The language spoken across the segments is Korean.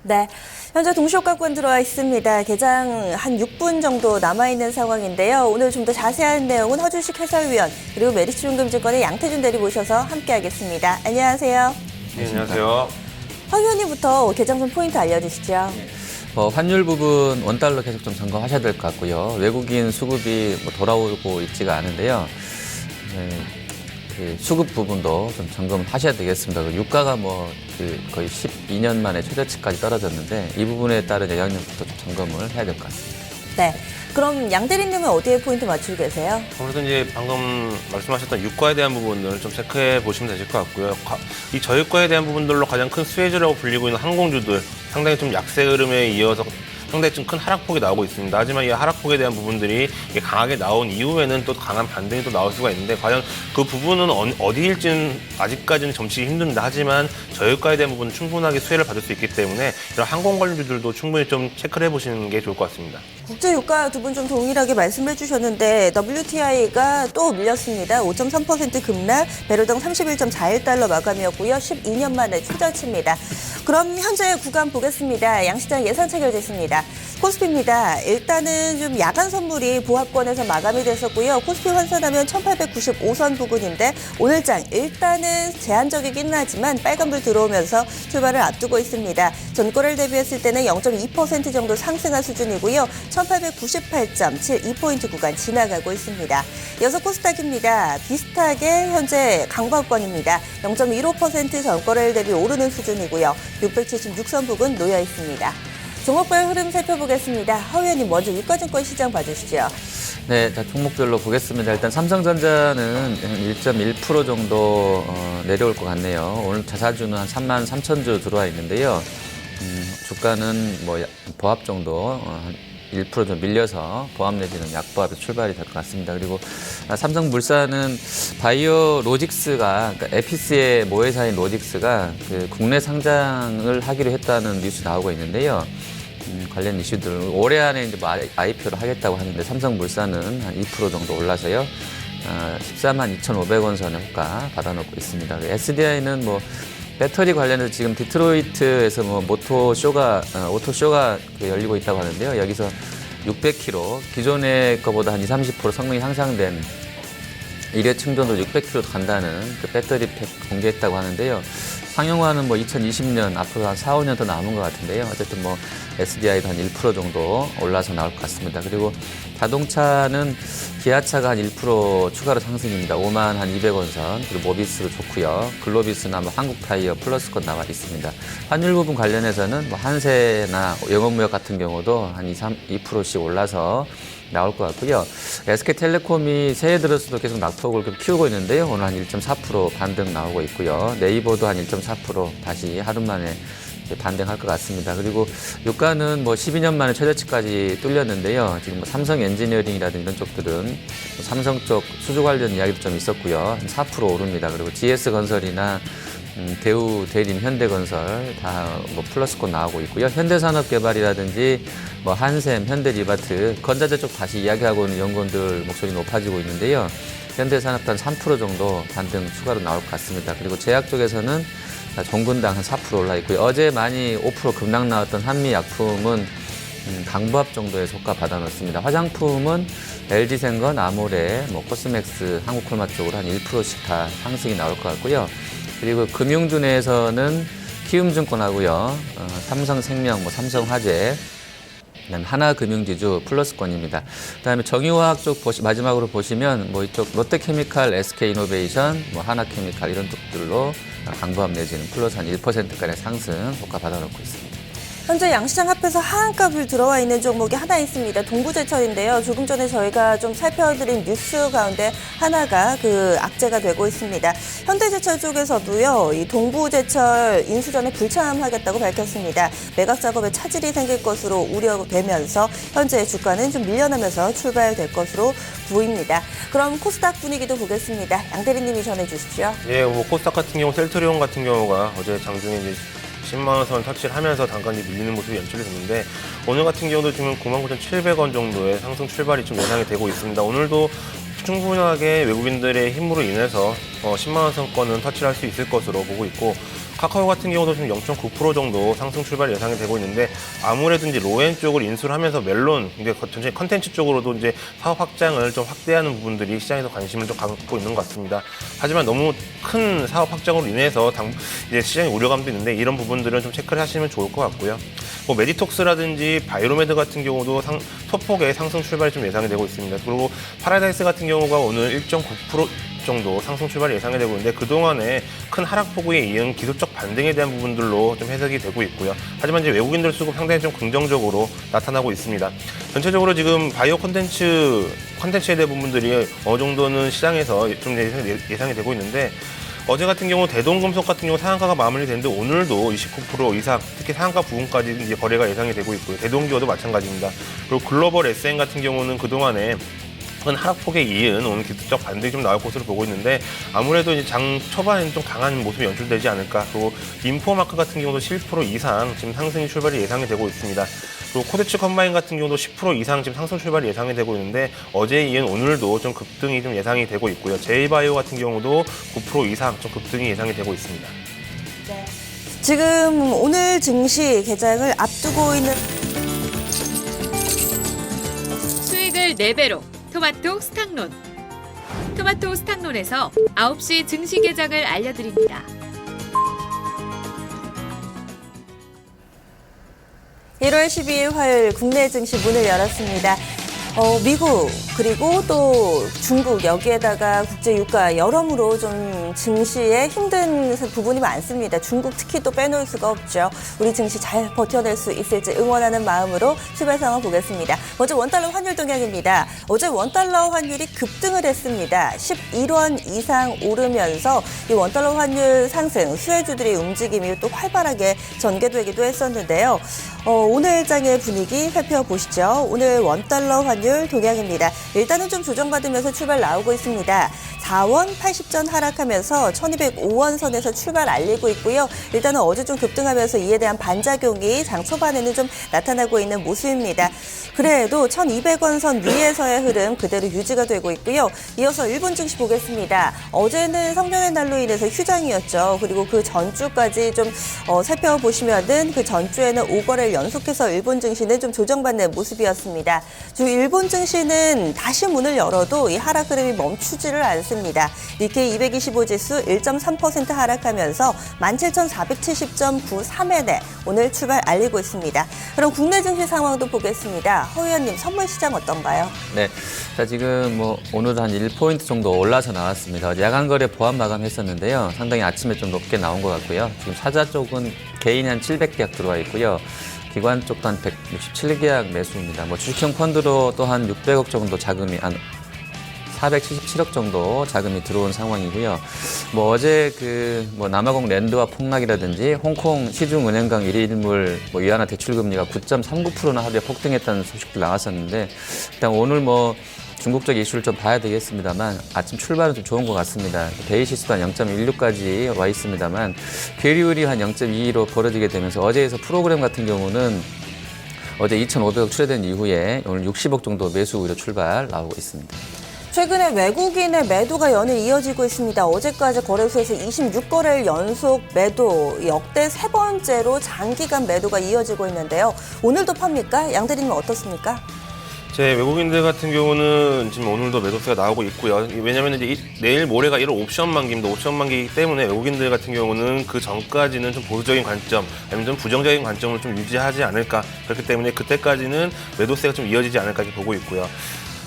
네, 현재 동시효과권 들어와 있습니다. 개장 한 6분 정도 남아있는 상황인데요. 오늘 좀 더 자세한 내용은 허준식 해설위원 그리고 메리츠증권의 양태준 대리 모셔서 함께하겠습니다. 안녕하세요. 네, 안녕하세요. 황 의원님부터 개장 전 포인트 알려주시죠. 환율 부분 원달러 계속 좀 점검하셔야 될 것 같고요. 외국인 수급이 돌아오고 있지가 않은데요. 그 수급 부분도 좀 점검하셔야 되겠습니다. 유가가 거의 12년 만에 최저치까지 떨어졌는데 이 부분에 따른 영향력부터 좀 점검을 해야 될 것 같습니다. 네, 그럼 양 대리님은 어디에 포인트 맞추고 계세요? 아무래도 이제 방금 말씀하셨던 유가에 대한 부분들을 좀 체크해 보시면 되실 것 같고요. 이 저유가에 대한 부분들로 가장 큰 수혜주라고 불리고 있는 항공주들 상당히 좀 약세 흐름에 이어서 상당히 좀 큰 하락폭이 나오고 있습니다. 하지만 이 하락폭에 대한 부분들이 강하게 나온 이후에는 또 강한 반등이 또 나올 수가 있는데 과연 그 부분은 어디일지는 아직까지는 점치기 힘듭니다. 하지만 저유가에 대한 부분은 충분하게 수혜를 받을 수 있기 때문에 이런 항공 관련주들도 충분히 좀 체크를 해보시는 게 좋을 것 같습니다. 국제 유가 두 분 좀 동일하게 말씀해 주셨는데 WTI가 또 밀렸습니다. 5.3% 급락, 배럴당 31.41달러 마감이었고요. 12년 만에 최저치입니다. 그럼 현재 구간 보겠습니다. 양시장 예상 체결됐습니다. 코스피입니다. 일단은 좀 야간 선물이 보합권에서 마감이 됐었고요. 코스피 환산하면 1895선 부근인데 오늘장 일단은 제한적이긴 하지만 빨간불 들어오면서 출발을 앞두고 있습니다. 전거래를 대비했을 때는 0.2% 정도 상승한 수준이고요. 1898.72포인트 구간 지나가고 있습니다. 이어서 코스닥입니다. 비슷하게 현재 강보합권입니다. 0.15% 전거래를 대비 오르는 수준이고요. 676선 부근 놓여 있습니다. 종목별 흐름 살펴보겠습니다. 허 의원님 먼저 유가증권 시장 봐주시죠. 네, 자, 종목별로 보겠습니다. 일단 삼성전자는 1.1% 정도 내려올 것 같네요. 오늘 자사주는 한 33,000주 들어와 있는데요. 주가는 보합 정도 1% 좀 밀려서 보합 내지는 약보합에 출발이 될 것 같습니다. 그리고 삼성물산은 바이오 로직스가 그러니까 에피스의 모회사인 로직스가 그 국내 상장을 하기로 했다는 뉴스 나오고 있는데요. 관련 이슈들 올해 안에 이제 IPO를 하겠다고 하는데 삼성물산은 한 2% 정도 올라서요. 14만 2,500원 선을 호가 받아놓고 있습니다. SDI는 배터리 관련해서 지금 디트로이트에서 오토쇼가 열리고 있다고 하는데요. 여기서 600km, 기존의 것보다 한 20-30% 성능이 향상된 일회 충전도 600km 간다는 그 배터리 팩 공개했다고 하는데요. 상용화는 2020년 앞으로 한 4-5년 더 남은 것 같은데요. 어쨌든 SDI도 한 1% 정도 올라서 나올 것 같습니다. 그리고 자동차는 기아차가 한 1% 추가로 상승입니다. 5만 한 200원 선, 그리고 모비스도 좋고요. 글로비스나 한국타이어 플러스권 나와 있습니다. 환율 부분 관련해서는 한세나 영업무역 같은 경우도 한 2%씩 올라서 나올 것 같고요. SK텔레콤이 새해 들어서도 계속 낙폭을 좀 키우고 있는데요. 오늘 한 1.4% 반등 나오고 있고요. 네이버도 한 1.4% 다시 하루 만에 반등할 것 같습니다. 그리고 유가는 12년 만에 최저치까지 뚫렸는데요. 지금 삼성 엔지니어링이라든지 이런 쪽들은 삼성 쪽 수주 관련 이야기도 좀 있었고요. 4% 오릅니다. 그리고 GS건설이나 대우, 대림, 현대건설 다 플러스권 나오고 있고요. 현대산업개발이라든지 한샘, 현대리바트, 건자재 쪽 다시 이야기하고 있는 연구원들 목소리 높아지고 있는데요. 현대산업도 한 3% 정도 반등 추가로 나올 것 같습니다. 그리고 제약 쪽에서는 종근당 한 4% 올라 있고요. 어제 많이 5% 급락 나왔던 한미약품은 강보합 정도의 효과 받아놓습니다. 화장품은 LG생건, 아모레, 코스맥스, 한국콜마 쪽으로 한 1%씩 다 상승이 나올 것 같고요. 그리고 금융주 내에서는 키움증권하고요, 삼성생명, 삼성화재, 그다음에 하나금융지주 플러스권입니다. 그다음에 정유화학 쪽 마지막으로 보시면 이쪽 롯데케미칼, SK이노베이션, 하나케미칼 이런 쪽들로 강보합 내지는 플러스 한 1%가량 상승 효과 받아놓고 있습니다. 현재 양시장 앞에서 하한가불 들어와 있는 종목이 하나 있습니다. 동부제철인데요. 조금 전에 저희가 좀 살펴드린 뉴스 가운데 하나가 악재가 되고 있습니다. 현대제철 쪽에서도요, 이 동부제철 인수전에 불참하겠다고 밝혔습니다. 매각 작업에 차질이 생길 것으로 우려되면서 현재 주가는 좀 밀려나면서 출발될 것으로 보입니다. 그럼 코스닥 분위기도 보겠습니다. 양 대리님이 전해주십시오. 예, 코스닥 같은 경우 셀트리온 같은 경우가 어제 장중에 이제 10만 원 선 터치를 하면서 단간이 밀리는 모습이 연출이 됐는데 오늘 같은 경우도 지금 99,700원 정도의 상승 출발이 좀 예상이 되고 있습니다. 오늘도 충분하게 외국인들의 힘으로 인해서 10만 원 선권은 터치를 할 수 있을 것으로 보고 있고 카카오 같은 경우도 지금 0.9% 정도 상승 출발 예상이 되고 있는데 아무래도 이제 로엔 쪽을 인수를 하면서 멜론 이제 전체 컨텐츠 쪽으로도 이제 사업 확장을 좀 확대하는 부분들이 시장에서 관심을 좀 갖고 있는 것 같습니다. 하지만 너무 큰 사업 확장으로 인해서 이제 시장에 우려감도 있는데 이런 부분들은 좀 체크를 하시면 좋을 것 같고요. 뭐 메디톡스라든지 바이로메드 같은 경우도 소폭의 상승 출발이 좀 예상이 되고 있습니다. 그리고 파라다이스 같은 경우가 오늘 1.9% 정도 상승 출발이 예상이 되고 있는데 그동안에 큰 하락폭에 이은 기술적 반등에 대한 부분들로 좀 해석이 되고 있고요. 하지만 이제 외국인들 수급 상당히 좀 긍정적으로 나타나고 있습니다. 전체적으로 지금 바이오 콘텐츠에 대한 부분들이 어느 정도는 시장에서 좀 예상이 되고 있는데 어제 같은 경우 대동금속 같은 경우 상한가가 마무리됐는데 오늘도 29% 이상 특히 상한가 부분까지 이제 거래가 예상이 되고 있고요. 대동기어도 마찬가지입니다. 그리고 글로벌 SN 같은 경우는 그동안에 큰 하락폭에 이은 오늘 기술적 반등이 좀 나올 것으로 보고 있는데 아무래도 이제 장 초반에는 좀 강한 모습이 연출되지 않을까. 그리고 인포마크 같은 경우도 11% 이상 지금 상승 출발이 예상이 되고 있습니다. 그리고 코데츠 컴바인 같은 경우도 10% 이상 지금 상승 출발이 예상이 되고 있는데 어제에 이은 오늘도 좀 급등이 좀 예상이 되고 있고요. 제이바이오 같은 경우도 9% 이상 좀 급등이 예상이 되고 있습니다. 네. 지금 오늘 증시 개장을 앞두고 있는 수익을 4배로 토마토 스탁론. 토마토 스탁론에서 9시 증시 개장을 알려드립니다. 1월 12일 화요일 국내 증시 문을 열었습니다. 미국 그리고 또 중국 여기에다가 국제 유가 여러모로 좀 증시에 힘든 부분이 많습니다. 중국 특히 또 빼놓을 수가 없죠. 우리 증시 잘 버텨낼 수 있을지 응원하는 마음으로 출발 상황 보겠습니다. 먼저 원달러 환율 동향입니다. 어제 원달러 환율이 급등을 했습니다. 11원 이상 오르면서 이 원달러 환율 상승 수혜주들의 움직임이 또 활발하게 전개되기도 했었는데요. 오늘 장의 분위기 살펴보시죠. 오늘 원달러 환율 동향입니다. 일단은 좀 조정받으면서 출발 나오고 있습니다. 4원 80전 하락하면서 1205원 선에서 출발 알리고 있고요. 일단은 어제 좀 급등하면서 이에 대한 반작용이 장 초반에는 좀 나타나고 있는 모습입니다. 그래도 1200원 선 위에서의 흐름 그대로 유지가 되고 있고요. 이어서 일본 증시 보겠습니다. 어제는 성년의 날로 인해서 휴장이었죠. 그리고 그 전주까지 좀 살펴보시면은 그 전주에는 5거래를 연속해서 일본 증시는 좀 조정받는 모습이었습니다. 일본 증시는 다시 문을 열어도 이 하락 흐름이 멈추지를 않습니다. 니케이 225 지수 1.3% 하락하면서 17,470.93에 오늘 출발 알리고 있습니다. 그럼 국내 증시 상황도 보겠습니다. 허 의원님, 선물 시장 어떤가요? 네, 자 지금 오늘도 한 1포인트 정도 올라서 나왔습니다. 어제 야간 거래 보합 마감했었는데요. 상당히 아침에 좀 높게 나온 것 같고요. 지금 사자 쪽은 개인이 한 700계약 들어와 있고요. 기관 쪽도 한 167계약 매수입니다. 주식형 펀드로 또 한 600억 정도 자금이 한 477억 정도 자금이 들어온 상황이고요. 어제 남아공 랜드와 폭락이라든지 홍콩 시중은행강 1일물 위안화 대출금리가 9.39%나 하루에 폭등했다는 소식도 나왔었는데 일단 오늘 중국적 이슈를 좀 봐야 되겠습니다만 아침 출발은 좀 좋은 것 같습니다. 베이시스도 한 0.16까지 와 있습니다만 괴리율이 한 0.22로 벌어지게 되면서 어제에서 프로그램 같은 경우는 어제 2,500억 출회된 이후에 오늘 60억 정도 매수 우려 출발 나오고 있습니다. 최근에 외국인의 매도가 연일 이어지고 있습니다. 어제까지 거래소에서 26거래일 연속 매도, 역대 3번째로 장기간 매도가 이어지고 있는데요. 오늘도 팝니까? 양 대리님은 어떻습니까? 제 외국인들 같은 경우는 지금 오늘도 매도세가 나오고 있고요. 왜냐하면 이제 내일 모레가 1월 옵션 만기입니다. 옵션 만기이기 때문에 외국인들 같은 경우는 그 전까지는 좀 보수적인 관점, 아니면 좀 부정적인 관점을 좀 유지하지 않을까. 그렇기 때문에 그때까지는 매도세가 좀 이어지지 않을까 이렇게 보고 있고요.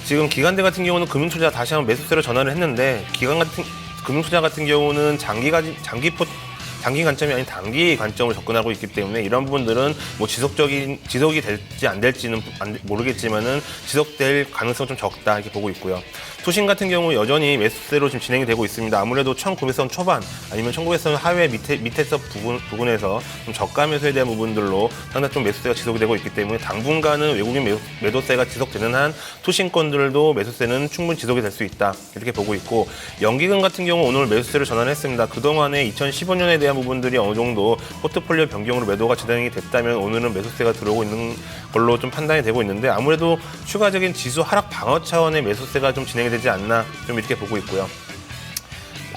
지금 기관들 같은 경우는 금융투자 다시 한번 매수세로 전환을 했는데 금융투자 같은 경우는 장기 관점이 아닌 단기 관점을 접근하고 있기 때문에 이런 부분들은 지속이 될지 안 될지는 모르겠지만은 지속될 가능성은 좀 적다 이렇게 보고 있고요. 투신 같은 경우 여전히 매수세로 지금 진행이 되고 있습니다. 아무래도 1900선 초반 아니면 1900선 하회 밑에서 부분에서 좀 저가 매수에 대한 부분들로 상당히 좀 매수세가 지속이 되고 있기 때문에 당분간은 외국인 매도세가 지속되는 한 투신권들도 매수세는 충분히 지속이 될 수 있다 이렇게 보고 있고 연기금 같은 경우 오늘 매수세를 전환했습니다. 그동안에 2015년에 대한 부분들이 어느 정도 포트폴리오 변경으로 매도가 진행이 됐다면 오늘은 매수세가 들어오고 있는 걸로 좀 판단이 되고 있는데 아무래도 추가적인 지수 하락 방어 차원의 매수세가 좀 진행이 되지 않나 좀 이렇게 보고 있고요.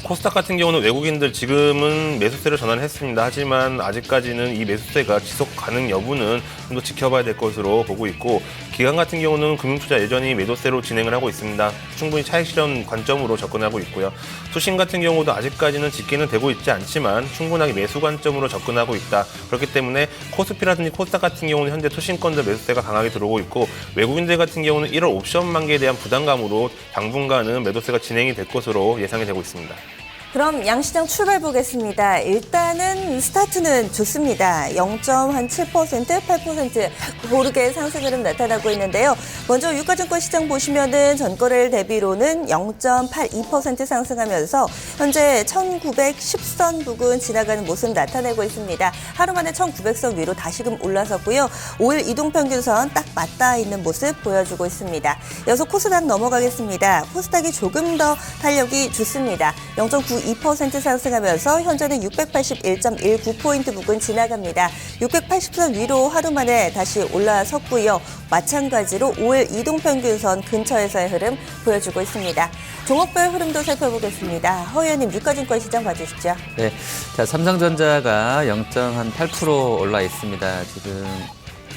코스닥 같은 경우는 외국인들 지금은 매수세를 전환했습니다. 하지만 아직까지는 이 매수세가 지속 가능 여부는 좀 더 지켜봐야 될 것으로 보고 있고, 기관 같은 경우는 금융투자 여전히 매도세로 진행을 하고 있습니다. 충분히 차익 실현 관점으로 접근하고 있고요. 투신 같은 경우도 아직까지는 집계는 되고 있지 않지만 충분하게 매수 관점으로 접근하고 있다. 그렇기 때문에 코스피라든지 코스닥 같은 경우는 현재 투신권들 매수세가 강하게 들어오고 있고, 외국인들 같은 경우는 1월 옵션 만기에 대한 부담감으로 당분간은 매도세가 진행이 될 것으로 예상이 되고 있습니다. 그럼 양시장 출발 보겠습니다. 일단은 스타트는 좋습니다. 0.7%, 8% 고르게 상승 흐름 나타나고 있는데요. 먼저 유가증권 시장 보시면은 전거래일 대비로는 0.82% 상승하면서 현재 1910선 부근 지나가는 모습 나타내고 있습니다. 하루 만에 1900선 위로 다시금 올라섰고요. 5일 이동평균선 딱 맞닿아 있는 모습 보여주고 있습니다. 이어서 코스닥 넘어가겠습니다. 코스닥이 조금 더 탄력이 좋습니다. 0.92% 상승하면서 현재는 681.19포인트 부근 지나갑니다. 680선 위로 하루 만에 다시 올라섰고요. 마찬가지로 5일 이동평균선 근처에서의 흐름 보여주고 있습니다. 종목별 흐름도 살펴보겠습니다. 허 의원님, 유가증권 시장 봐주시죠. 네, 자, 삼성전자가 0.8% 올라 있습니다. 지금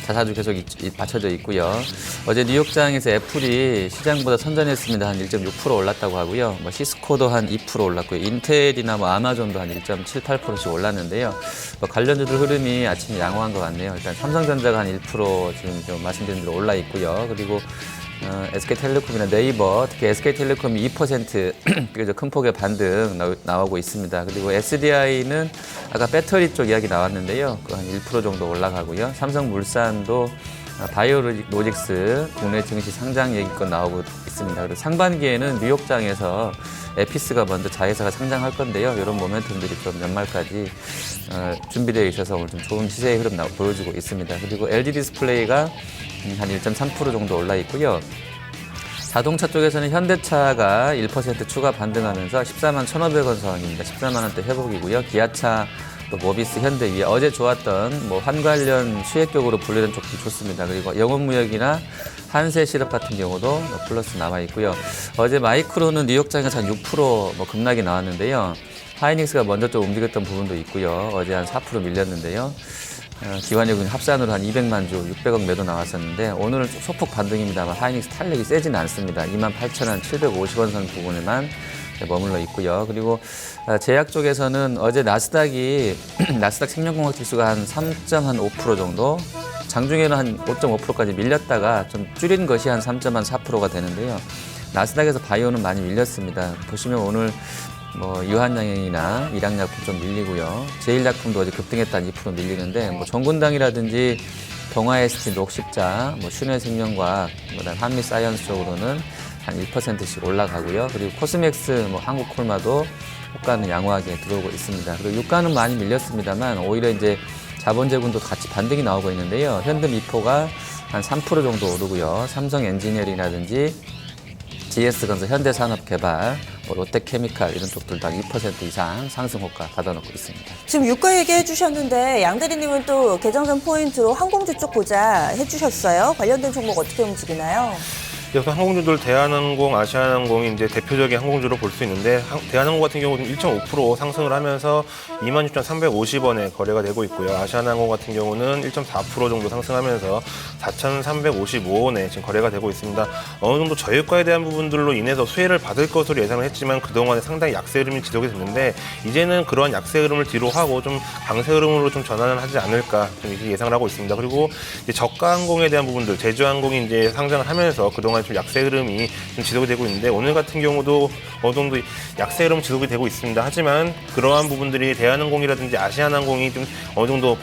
자사주 계속 받쳐져 있고요. 어제 뉴욕장에서 애플이 시장보다 선전했습니다. 한 1.6% 올랐다고 하고요. 뭐 시스코도 한 2% 올랐고요. 인텔이나 뭐 아마존도 한 1.78%씩 올랐는데요. 뭐 관련주들 흐름이 아침에 양호한 것 같네요. 일단 삼성전자가 한 1% 지금 좀 말씀드린 대로 올라 있고요. 그리고 SK텔레콤이나 네이버, 특히 SK텔레콤이 2% 그래서 큰 폭의 반등 나오고 있습니다. 그리고 SDI는 아까 배터리 쪽 이야기 나왔는데요. 그 한 1% 정도 올라가고요. 삼성물산도 바이오로직스 국내 증시 상장 얘기권 나오고 있습니다. 그리고 상반기에는 뉴욕장에서 에피스가 먼저 자회사가 상장할 건데요. 이런 모멘텀들이 좀 연말까지 준비되어 있어서 오늘 좀 좋은 시세의 흐름 보여주고 있습니다. 그리고 LG 디스플레이가 한 1.3% 정도 올라 있고요. 자동차 쪽에서는 현대차가 1% 추가 반등하면서 14만 1,500원 선입니다. 14만 원대 회복이고요. 기아차, 또 모비스, 현대 위에 어제 좋았던 뭐 환관련 수혜격으로 불리는 쪽도 좋습니다. 그리고 영업무역이나 한세실업 같은 경우도 플러스 남아 있고요. 어제 마이크로는 뉴욕장에서 한 6% 뭐 급락이 나왔는데요. 하이닉스가 먼저 좀 움직였던 부분도 있고요. 어제 한 4% 밀렸는데요. 기관여금 합산으로 한 200만 주, 600억 매도 나왔었는데 오늘은 소폭 반등입니다만 하이닉스 탄력이 세지는 않습니다. 28,750원 선 부분에만 머물러 있고요. 그리고 제약 쪽에서는 어제 나스닥이 나스닥 생명공학 지수가 한 3.5% 정도, 장중에는 한 5.5%까지 밀렸다가 좀 줄인 것이 한 3.4%가 되는데요. 나스닥에서 바이오는 많이 밀렸습니다. 보시면 오늘 뭐 유한양행이나 일양약품 좀 밀리고요. 제일약품도 어제 급등했다 2% 밀리는데 뭐 정군당이라든지 동아ST, 녹십자, 뭐 슈네생명과학, 그다음 한미사이언스 쪽으로는 한 1%씩 올라가고요. 그리고 코스맥스, 뭐 한국콜마도 호가는 양호하게 들어오고 있습니다. 그리고 유가는 많이 밀렸습니다만 오히려 이제 자본재군도 같이 반등이 나오고 있는데요. 현대미포가 한 3% 정도 오르고요. 삼성엔지니어링이라든지 GS건설, 현대산업개발, 롯데케미칼 이런 쪽들 다 2% 이상 상승 효과 받아놓고 있습니다. 지금 유가 얘기해 주셨는데 양 대리님은 또 개정전 포인트로 항공주 쪽 보자 해주셨어요. 관련된 종목 어떻게 움직이나요? 그래서 항공주들 대한항공, 아시아나항공이 이제 대표적인 항공주로 볼 수 있는데 대한항공 같은 경우는 1.5% 상승을 하면서 26,350원에 거래가 되고 있고요. 아시아나항공 같은 경우는 1.4% 정도 상승하면서 4,355원에 지금 거래가 되고 있습니다. 어느 정도 저유가에 대한 부분들로 인해서 수혜를 받을 것으로 예상을 했지만 그동안에 상당히 약세 흐름이 지속이 됐는데 이제는 그러한 약세 흐름을 뒤로 하고 좀 강세 흐름으로 좀 전환을 하지 않을까 좀 이렇게 예상을 하고 있습니다. 그리고 이제 저가 항공에 대한 부분들, 제주항공이 이제 상장을 하면서 그동안 좀 약세 흐름이 좀 지속이 되고 있는데 오늘 같은 경우도 어느 정도 약세 흐름 지속이 되고 있습니다. 하지만 그러한 부분들이 대한항공이라든지 아시아나항공이 좀 어느 정도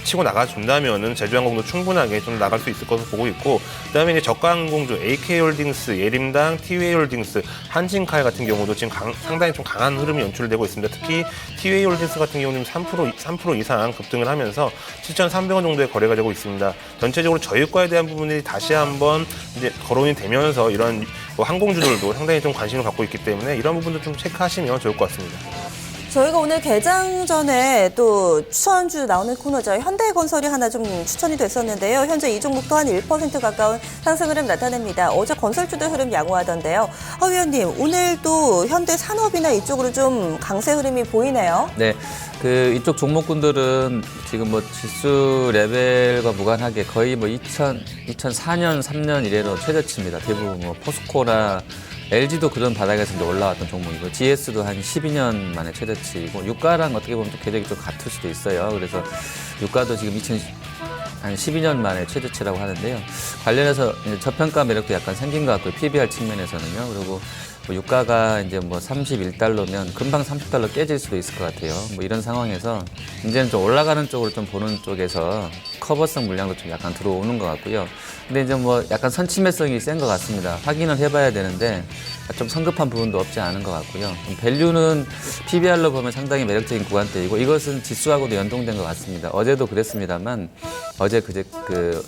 치고 나가준다면은 제주항공도 충분하게 좀 나갈 수 있을 것으로 보고 있고, 그다음에 이제 저가 항공주 AK홀딩스, 예림당, TUA홀딩스, 한진칼 같은 경우도 지금 상당히 좀 강한 흐름이 연출되고 있습니다. 특히 TUA홀딩스 같은 경우는 3% 이상 급등을 하면서 7,300원 정도의 거래가 되고 있습니다. 전체적으로 저유가에 대한 부분이 다시 한번 이제 거론이 되면서 이런 항공주들도 상당히 좀 관심을 갖고 있기 때문에 이런 부분도 좀 체크하시면 좋을 것 같습니다. 저희가 오늘 개장 전에 또 추천주 나오는 코너죠. 현대건설이 하나 좀 추천이 됐었는데요. 현재 이 종목도 한 1% 가까운 상승 흐름 나타냅니다. 어제 건설주들 흐름 양호하던데요. 허 위원님, 오늘도 현대산업이나 이쪽으로 좀 강세 흐름이 보이네요. 네, 이쪽 종목군들은 지금 뭐 지수 레벨과 무관하게 거의 뭐 2004년, 3년 이래로 최저치입니다. 대부분 뭐 포스코나 LG도 그런 바닥에서 이제 올라왔던 종목이고, GS도 한 12년 만에 최저치이고, 유가랑 어떻게 보면 좀 궤적이 좀 같을 수도 있어요. 그래서 유가도 지금 한 12년 만에 최저치라고 하는데요. 관련해서 이제 저평가 매력도 약간 생긴 것 같고요. PBR 측면에서는요. 그리고 뭐 유가가 이제 뭐 31달러면 금방 30달러 깨질 수도 있을 것 같아요. 뭐 이런 상황에서 이제는 좀 올라가는 쪽으로 좀 보는 쪽에서 커버성 물량도 좀 약간 들어오는 것 같고요. 근데 이제 뭐 약간 선침해성이 센 것 같습니다. 확인을 해봐야 되는데 좀 성급한 부분도 없지 않은 것 같고요. 밸류는 PBR로 보면 상당히 매력적인 구간대이고, 이것은 지수하고도 연동된 것 같습니다. 어제도 그랬습니다만 어제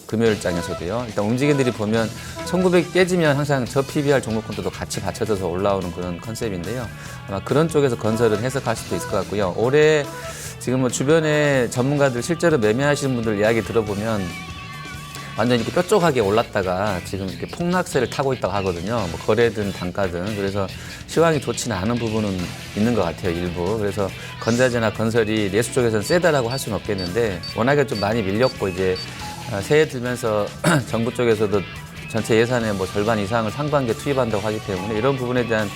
금요일장에서도요. 일단 움직임들이 보면 1900이 깨지면 항상 저 PBR 종목군들도 같이 받쳐져서 올라오는 그런 컨셉인데요. 아마 그런 쪽에서 건설을 해석할 수도 있을 것 같고요. 올해 지금 뭐 주변에 전문가들 실제로 매매하시는 분들 이야기 들어보면 완전 이렇게 뾰족하게 올랐다가 지금 이렇게 폭락세를 타고 있다고 하거든요. 뭐 거래든 단가든. 그래서 시황이 좋지는 않은 부분은 있는 것 같아요, 일부. 그래서 건자재나 건설이 내수 쪽에서는 세다라고 할 수는 없겠는데, 워낙에 좀 많이 밀렸고, 이제 새해 들면서 정부 쪽에서도 전체 예산의 뭐 절반 이상을 상반기에 투입한다고 하기 때문에 이런 부분에 대한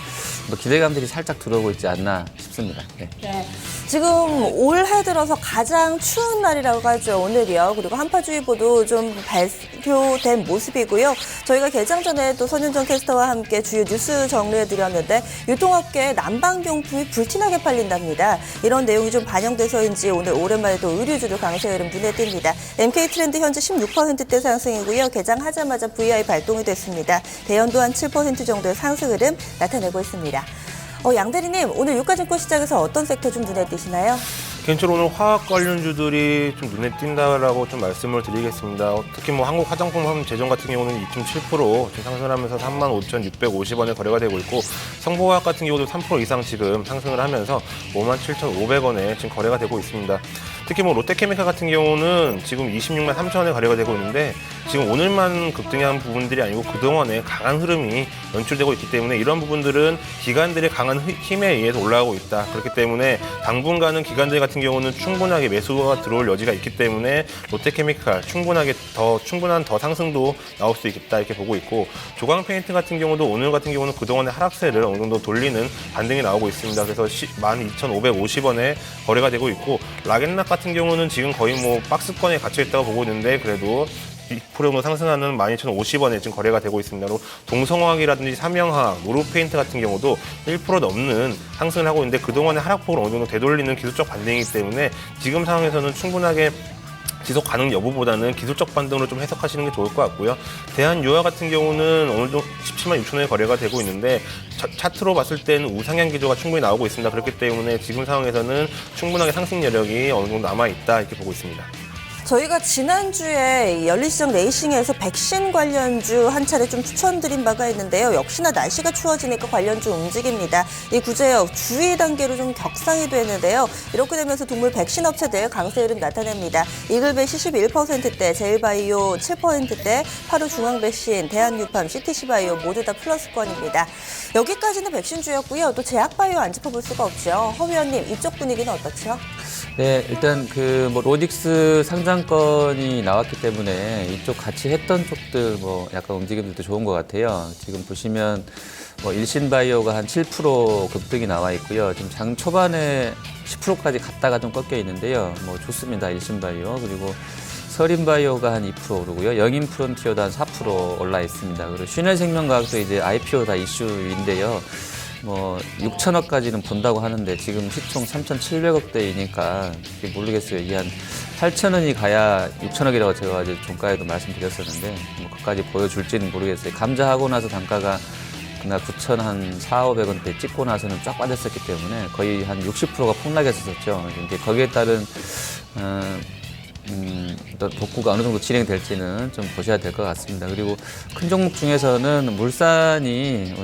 뭐 기대감들이 살짝 들어오고 있지 않나 싶습니다. 네. 네. 지금 올해 들어서 가장 추운 날이라고 하죠, 오늘이요. 그리고 한파주의보도 좀 발표된 모습이고요. 저희가 개장 전에 또 선윤정 캐스터와 함께 주요 뉴스 정리해드렸는데, 유통업계 난방용품이 불티나게 팔린답니다. 이런 내용이 좀 반영돼서인지 오늘 오랜만에 또 의류주도 강세 흐름 눈에 띕니다. MK트렌드 현재 16%대 상승이고요. 개장하자마자 VI 발동이 됐습니다. 대연도 한 7% 정도의 상승 흐름 나타내고 있습니다. 양 대리님, 오늘 유가증권 시장에서 어떤 섹터 좀 눈에 띄시나요? 개인적으로 오늘 화학 관련주들이 좀 눈에 띈다라고 좀 말씀을 드리겠습니다. 특히 뭐 한국 화장품 제정 같은 경우는 2.7% 지금 상승하면서 35,650원에 거래가 되고 있고, 성보화학 같은 경우도 3% 이상 지금 상승을 하면서 57,500원에 지금 거래가 되고 있습니다. 특히 뭐 롯데케미칼 같은 경우는 지금 26만 3천원에 거래가 되고 있는데, 지금 오늘만 급등한 부분들이 아니고 그동안에 강한 흐름이 연출되고 있기 때문에 이런 부분들은 기관들의 강한 힘에 의해서 올라가고 있다. 그렇기 때문에 당분간은 기관들 같은 경우는 충분하게 매수가 들어올 여지가 있기 때문에 롯데케미칼 충분한 더 상승도 나올 수 있겠다, 이렇게 보고 있고, 조광 페인트 같은 경우도 오늘 같은 경우는 그동안의 하락세를 어느 정도 돌리는 반등이 나오고 있습니다. 그래서 12,550원에 거래가 되고 있고, 락앤락 같은 경우는 지금 거의 뭐 박스권에 갇혀 있다고 보고 있는데, 그래도 2% 정도 상승하는 12,050원에 지금 거래가 되고 있습니다. 동성화학이라든지 삼영화학, 노루페인트 같은 경우도 1% 넘는 상승을 하고 있는데, 그동안의 하락폭을 어느 정도 되돌리는 기술적 반등이기 때문에 지금 상황에서는 충분하게 지속 가능 여부보다는 기술적 반등으로 좀 해석하시는 게 좋을 것 같고요. 대한유화 같은 경우는 오늘도 17만 6천 원에 거래가 되고 있는데, 차트로 봤을 때는 우상향 기조가 충분히 나오고 있습니다. 그렇기 때문에 지금 상황에서는 충분하게 상승 여력이 어느 정도 남아있다, 이렇게 보고 있습니다. 저희가 지난주에 열린시장 레이싱에서 백신 관련주 한 차례 좀 추천드린 바가 있는데요. 역시나 날씨가 추워지니까 관련주 움직입니다. 이 구제역 주의 단계로 좀 격상이 되는데요. 이렇게 되면서 동물 백신 업체들 강세 흐름 나타냅니다. 이글베시 11%대, 제일바이오 7%대, 파루중앙백신, 대한유팜, CTC바이오 모두 다 플러스권입니다. 여기까지는 백신주였고요. 또 제약바이오 안 짚어볼 수가 없죠. 허 위원님, 이쪽 분위기는 어떻죠? 네, 일단 뭐 로딕스 상장권이 나왔기 때문에 이쪽 같이 했던 쪽들 뭐 약간 움직임들도 좋은 것 같아요. 지금 보시면 뭐 일신바이오가 한 7% 급등이 나와 있고요. 지금 장 초반에 10%까지 갔다가 좀 꺾여 있는데요. 뭐 좋습니다, 일신바이오. 그리고 서린바이오가 한 2% 오르고요. 영인프론티어도 한 4% 올라 있습니다. 그리고 신일생명과학도 이제 IPO 다 이슈인데요. 뭐 6천억까지는 본다고 하는데 지금 시총 3,700억대이니까 모르겠어요. 이게 한 8천원이 가야 6천억이라고 제가 어제 종가에도 말씀드렸었는데 뭐 그까지 보여줄지는 모르겠어요. 감자하고 나서 단가가 그날 9,400~500원대 찍고 나서는 쫙 빠졌었기 때문에 거의 한 60%가 폭락했었죠. 이제 거기에 따른 또 복구가 어느 정도 진행될지는 좀 보셔야 될 것 같습니다. 그리고 큰 종목 중에서는 물산이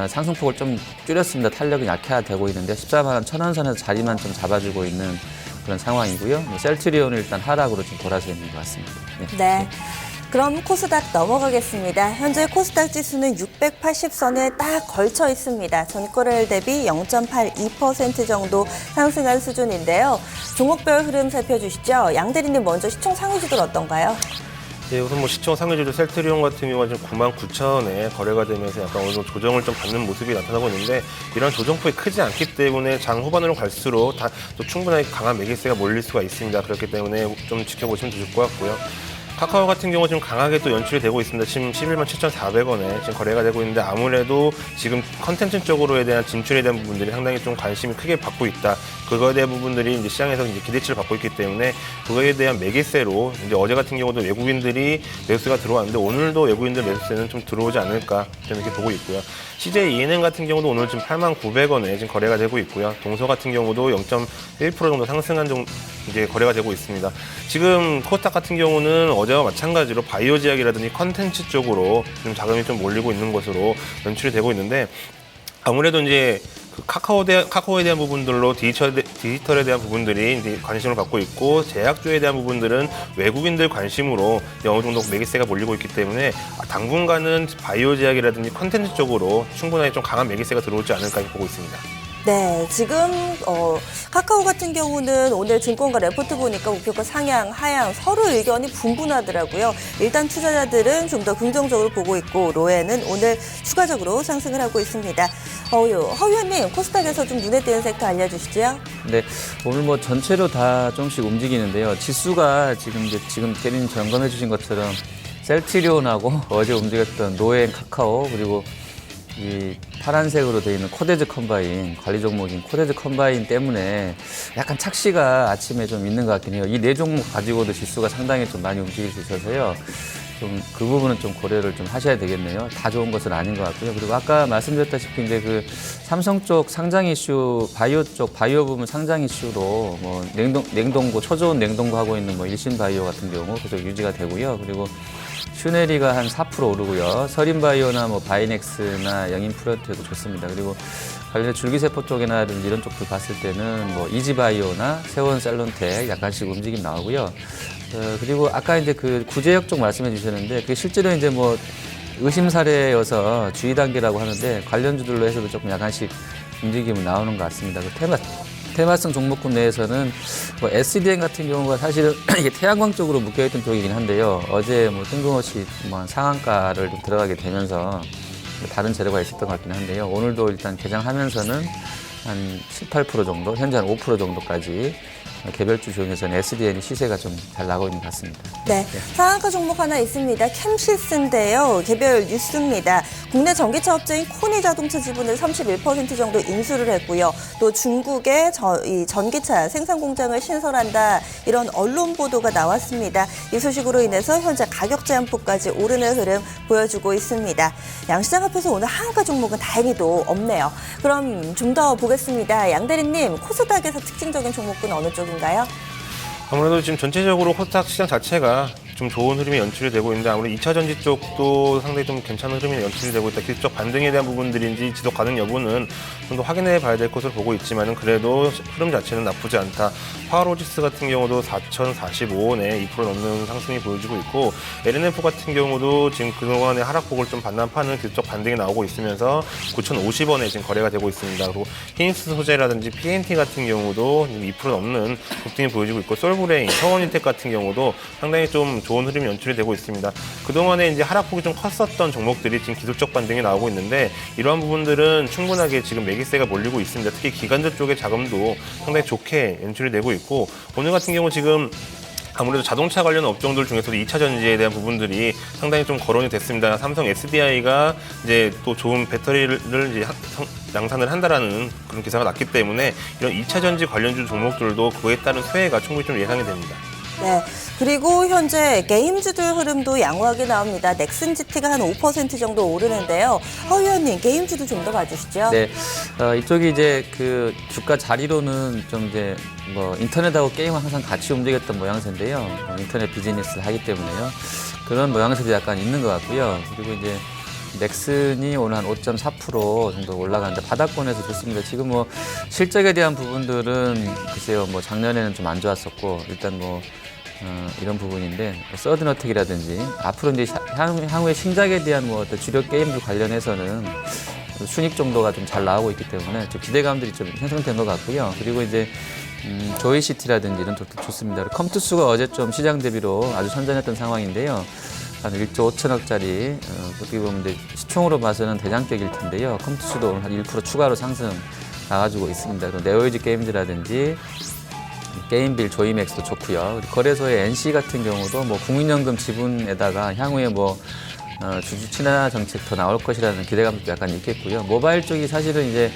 상승폭을 좀 줄였습니다. 탄력이 약화되고 있는데 14만 원 1,000원 선에서 자리만 좀 잡아주고 있는 그런 상황이고요. 셀트리온은 일단 하락으로 좀 돌아서 있는 것 같습니다. 네. 그럼 코스닥 넘어가겠습니다. 현재 코스닥 지수는 680선에 딱 걸쳐 있습니다. 전거래일 대비 0.82% 정도 상승한 수준인데요. 종목별 흐름 살펴주시죠. 양 대리님 먼저 시총 상위주들 어떤가요? 예, 우선 뭐 시총 상위주도 셀트리온 같은 경우는 지금 99,000원에 거래가 되면서 약간 어느 정도 조정을 좀 받는 모습이 나타나고 있는데 이런 조정폭이 크지 않기 때문에 장 후반으로 갈수록 또 충분하게 강한 매기세가 몰릴 수가 있습니다. 그렇기 때문에 좀 지켜보시면 좋을 것 같고요. 카카오 같은 경우 지금 강하게 또 연출이 되고 있습니다. 지금 11만 7,400원에 지금 거래가 되고 있는데 아무래도 지금 컨텐츠 쪽으로에 대한 진출에 대한 부분들이 상당히 좀 관심이 크게 받고 있다. 그거에 대한 부분들이 이제 시장에서 이제 기대치를 받고 있기 때문에 그거에 대한 매개세로 이제 어제 같은 경우도 외국인들이 매수가 들어왔는데 오늘도 외국인들 매수세는 좀 들어오지 않을까 저는 이렇게 보고 있고요. CJ ENM 같은 경우도 오늘 지금 8만 900원에 지금 거래가 되고 있고요. 동서 같은 경우도 0.1% 정도 상승한 이제 거래가 되고 있습니다. 지금 코스닥 같은 경우는 어제와 마찬가지로 바이오 제약이라든지 컨텐츠 쪽으로 좀 자금이 좀 몰리고 있는 것으로 연출이 되고 있는데 아무래도 이제 그 카카오에 대한 부분들로 디지털에 대한 부분들이 이제 관심을 받고 있고 제약주에 대한 부분들은 외국인들 관심으로 어느 정도 매기세가 몰리고 있기 때문에 당분간은 바이오 제약이라든지 컨텐츠 쪽으로 충분하게 좀 강한 매기세가 들어오지 않을까 보고 있습니다. 네, 지금 카카오 같은 경우는 오늘 증권가 레포트 보니까 목표가 상향, 하향 서로 의견이 분분하더라고요. 일단 투자자들은 좀 더 긍정적으로 보고 있고 로에는 오늘 추가적으로 상승을 하고 있습니다. 허 의원님, 코스닥에서 좀 눈에 띄는 섹터 알려주시죠. 네, 오늘 뭐 전체로 다 조금씩 움직이는데요. 지수가 지금 대리님 점검해 주신 것처럼 셀트리온하고 어제 움직였던 노엔 카카오 그리고 이 파란색으로 되어 있는 코데즈 컴바인, 관리 종목인 코데즈 컴바인 때문에 약간 착시가 아침에 좀 있는 것 같긴 해요. 이 네 종목 가지고도 지수가 상당히 좀 많이 움직일 수 있어서요. 좀 그 부분은 좀 고려를 좀 하셔야 되겠네요. 다 좋은 것은 아닌 것 같고요. 그리고 아까 말씀드렸다시피 이제 그 삼성 쪽 상장 이슈, 바이오 쪽 바이오 부분 상장 이슈로 뭐 냉동고 초저온 냉동고 하고 있는 뭐 일신 바이오 같은 경우 계속 유지가 되고요. 그리고 슈네리가 한 4% 오르고요. 서린바이오나 뭐 바이넥스나 영인프로테도 좋습니다. 그리고 관련된 줄기세포 쪽이나 이런 쪽들 봤을 때는 뭐 이지바이오나 세원셀론텍 약간씩 움직임 나오고요. 그리고 아까 이제 그 구제역 쪽 말씀해 주셨는데 그게 실제로 이제 뭐 의심 사례여서 주의 단계라고 하는데 관련주들로 해서도 조금 약간씩 움직임이 나오는 것 같습니다. 그 테마성 종목군 내에서는 뭐 SDN 같은 경우가 사실은 이게 태양광 쪽으로 묶여있던 쪽이긴 한데요. 어제 뭐 뜬금없이 뭐 상한가를 좀 들어가게 되면서 다른 재료가 있었던 것 같긴 한데요. 오늘도 일단 개장하면서는 한 7, 8% 정도, 현재 한 5% 정도까지 개별주 중에서는 SDN이 시세가 좀 잘 나가고 있는 것 같습니다. 네, 상한가 종목 하나 있습니다. 캠시스인데요. 개별 뉴스입니다. 국내 전기차 업체인 코니 자동차 지분을 31% 정도 인수를 했고요. 또 중국에 이 전기차 생산 공장을 신설한다. 이런 언론 보도가 나왔습니다. 이 소식으로 인해서 현재 가격 제한폭까지 오르는 흐름 보여주고 있습니다. 양시장 앞에서 오늘 하한가 종목은 다행히도 없네요. 그럼 좀 더 보겠습니다. 양 대리님, 코스닥에서 특징적인 종목은 어느 쪽인가요? 아무래도 지금 전체적으로 코스닥 시장 자체가 좀 좋은 흐름이 연출이 되고 있는데 아무래도 2차 전지 쪽도 상당히 좀 괜찮은 흐름이 연출이 되고 있다. 기술적 반등에 대한 부분들인지 지속 가능 여부는 좀 더 확인해 봐야 될 것으로 보고 있지만은 그래도 흐름 자체는 나쁘지 않다. 파워로직스 같은 경우도 4,045원에 2% 넘는 상승이 보여지고 있고 LNF 같은 경우도 지금 그동안의 하락폭을 좀 반납하는 기술적 반등이 나오고 있으면서 9,050원에 지금 거래가 되고 있습니다. 그리고 히닉스 소재라든지 PNT 같은 경우도 2% 넘는 급등이 보여지고 있고 솔브레인, 서원인텍 같은 경우도 상당히 좀 좋은 흐름이 연출이 되고 있습니다. 그동안에 이제 하락폭이 좀 컸었던 종목들이 지금 기술적 반등이 나오고 있는데 이러한 부분들은 충분하게 지금 매기세가 몰리고 있습니다. 특히 기관주 쪽의 자금도 상당히 좋게 연출이 되고 있고 오늘 같은 경우 지금 아무래도 자동차 관련 업종들 중에서도 2차 전지에 대한 부분들이 상당히 좀 거론이 됐습니다. 삼성 SDI가 이제 또 좋은 배터리를 이제 양산을 한다라는 그런 기사가 났기 때문에 이런 2차 전지 관련주 종목들도 그에 따른 수혜가 충분히 좀 예상이 됩니다. 네. 그리고 현재 게임주들 흐름도 양호하게 나옵니다. 넥슨 GT가 한 5% 정도 오르는데요. 허 의원님, 게임주도 좀 더 봐주시죠. 네, 이쪽이 이제 그 주가 자리로는 좀 이제 뭐 인터넷하고 게임은 항상 같이 움직였던 모양새인데요. 인터넷 비즈니스를 하기 때문에요. 그런 모양새도 약간 있는 것 같고요. 그리고 이제 넥슨이 오늘 한 5.4% 정도 올라가는데 바닥권에서 좋습니다. 지금 뭐 실적에 대한 부분들은 글쎄요, 뭐 작년에는 좀 안 좋았었고 일단 뭐 이런 부분인데 서든어택이라든지 앞으로 이제 향후의 신작에 대한 뭐 어떤 주력 게임들 관련해서는 순익 정도가 좀 잘 나오고 있기 때문에 좀 기대감들이 좀 형성된 것 같고요. 그리고 이제 조이시티라든지 이런 쪽도 좋습니다. 컴투스가 어제 좀 시장 대비로 아주 선전했던 상황인데요. 한 1조 5천억짜리 어떻게 보면 이제 시총으로 봐서는 대장격일 텐데요. 컴투스도 오늘 한 1% 추가로 상승 나가지고 있습니다. 그리고 네오이즈 게임즈라든지 게임빌, 조이맥스도 좋고요. 거래소의 NC 같은 경우도 뭐 국민연금 지분에다가 향후에 뭐 주주 친화 정책 더 나올 것이라는 기대감도 약간 있겠고요. 모바일 쪽이 사실은 이제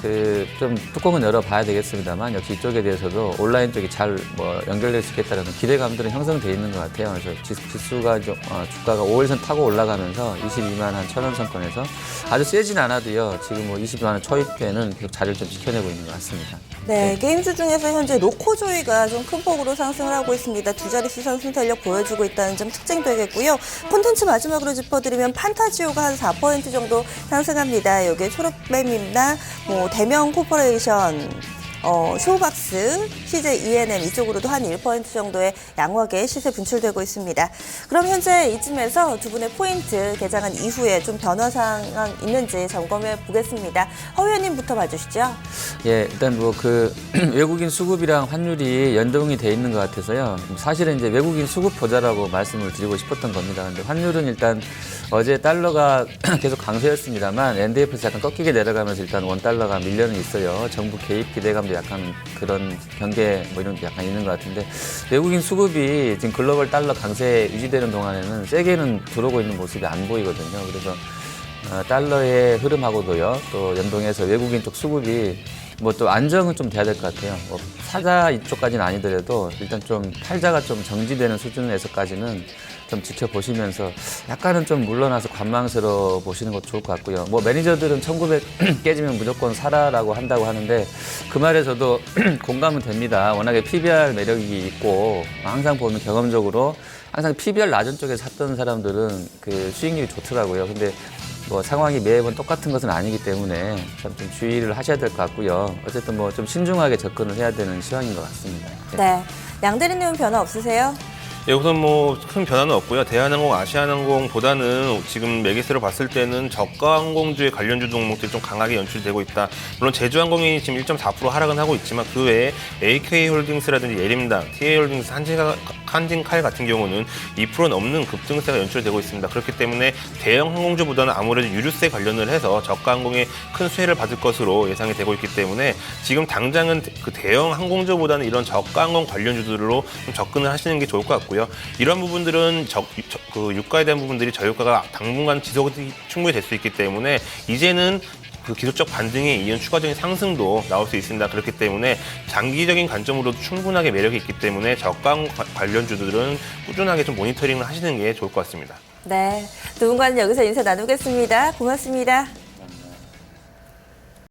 그 좀 뚜껑은 열어봐야 되겠습니다만 역시 이쪽에 대해서도 온라인 쪽이 잘 뭐 연결될 수 있겠다는 기대감들은 형성돼 있는 것 같아요. 그래서 지수가 좀 주가가 5일선 타고 올라가면서 22만 한 1,000원 선권에서 아주 세진 않아도요. 지금 뭐 22만 원 초입대는 계속 자리를 좀 지켜내고 있는 것 같습니다. 네, 게임주 중에서 현재 로코조이가 좀 큰 폭으로 상승을 하고 있습니다. 두 자릿수 상승 탄력 보여주고 있다는 점 특징되겠고요. 콘텐츠 마지막으로 짚어드리면 판타지오가 한 4% 정도 상승합니다. 여기에 초록뱀이나 뭐 대명 코퍼레이션, 쇼박스, CJ ENM 이쪽으로도 한 1% 정도의 양호하게 시세 분출되고 있습니다. 그럼 현재 이쯤에서 두 분의 포인트 개장한 이후에 좀 변화 상황 있는지 점검해 보겠습니다. 허 의원님부터 봐주시죠. 예, 일단 뭐 그 외국인 수급이랑 환율이 연동이 돼 있는 것 같아서요. 사실은 이제 외국인 수급 보자라고 말씀을 드리고 싶었던 겁니다. 근데 환율은 일단 어제 달러가 계속 강세였습니다만 NDF에서 약간 꺾이게 내려가면서 일단 원 달러가 밀려는 있어요. 정부 개입 기대감도 약간 그런 경계 뭐 이런 게 약간 있는 것 같은데 외국인 수급이 지금 글로벌 달러 강세 유지되는 동안에는 세게는 들어오고 있는 모습이 안 보이거든요. 그래서 달러의 흐름하고도요 또 연동해서 외국인 쪽 수급이 뭐 또 안정은 좀 돼야 될 것 같아요. 뭐 사자 이쪽까지는 아니더라도 일단 좀 팔자가 좀 정지되는 수준에서까지는 좀 지켜보시면서 약간은 좀 물러나서 관망스러워 보시는 것도 좋을 것 같고요. 뭐 매니저들은 1900 깨지면 무조건 사라라고 한다고 하는데 그 말에 저도 공감은 됩니다. 워낙에 PBR 매력이 있고 항상 보면 경험적으로 항상 PBR 낮은 쪽에 샀던 사람들은 그 수익률이 좋더라고요. 근데 뭐 상황이 매번 똑같은 것은 아니기 때문에 참 좀 주의를 하셔야 될 것 같고요. 어쨌든 뭐 좀 신중하게 접근을 해야 되는 시황인 것 같습니다. 네, 양 대리님은 변화 없으세요? 예, 우선 뭐 큰 변화는 없고요. 대한항공, 아시아항공보다는 지금 매기세로 봤을 때는 저가 항공주의 관련주 종목들이 좀 강하게 연출되고 있다. 물론 제주항공이 지금 1.4% 하락은 하고 있지만 그 외에 AK홀딩스라든지 예림당, TA홀딩스, 한진칼 같은 경우는 2% 넘는 급등세가 연출되고 있습니다. 그렇기 때문에 대형 항공주보다는 아무래도 유류세 관련을 해서 저가 항공에 큰 수혜를 받을 것으로 예상이 되고 있기 때문에 지금 당장은 그 대형 항공주보다는 이런 저가 항공 관련주들로 좀 접근을 하시는 게 좋을 것 같고요. 이런 부분들은 그 유가에 대한 부분들이 저유가가 당분간 지속이 충분히 될 수 있기 때문에 이제는 그 기술적 반등에 이은 추가적인 상승도 나올 수 있습니다. 그렇기 때문에 장기적인 관점으로도 충분하게 매력이 있기 때문에 저가 관련주들은 꾸준하게 좀 모니터링을 하시는 게 좋을 것 같습니다. 네, 두 분과는 여기서 인사 나누겠습니다. 고맙습니다.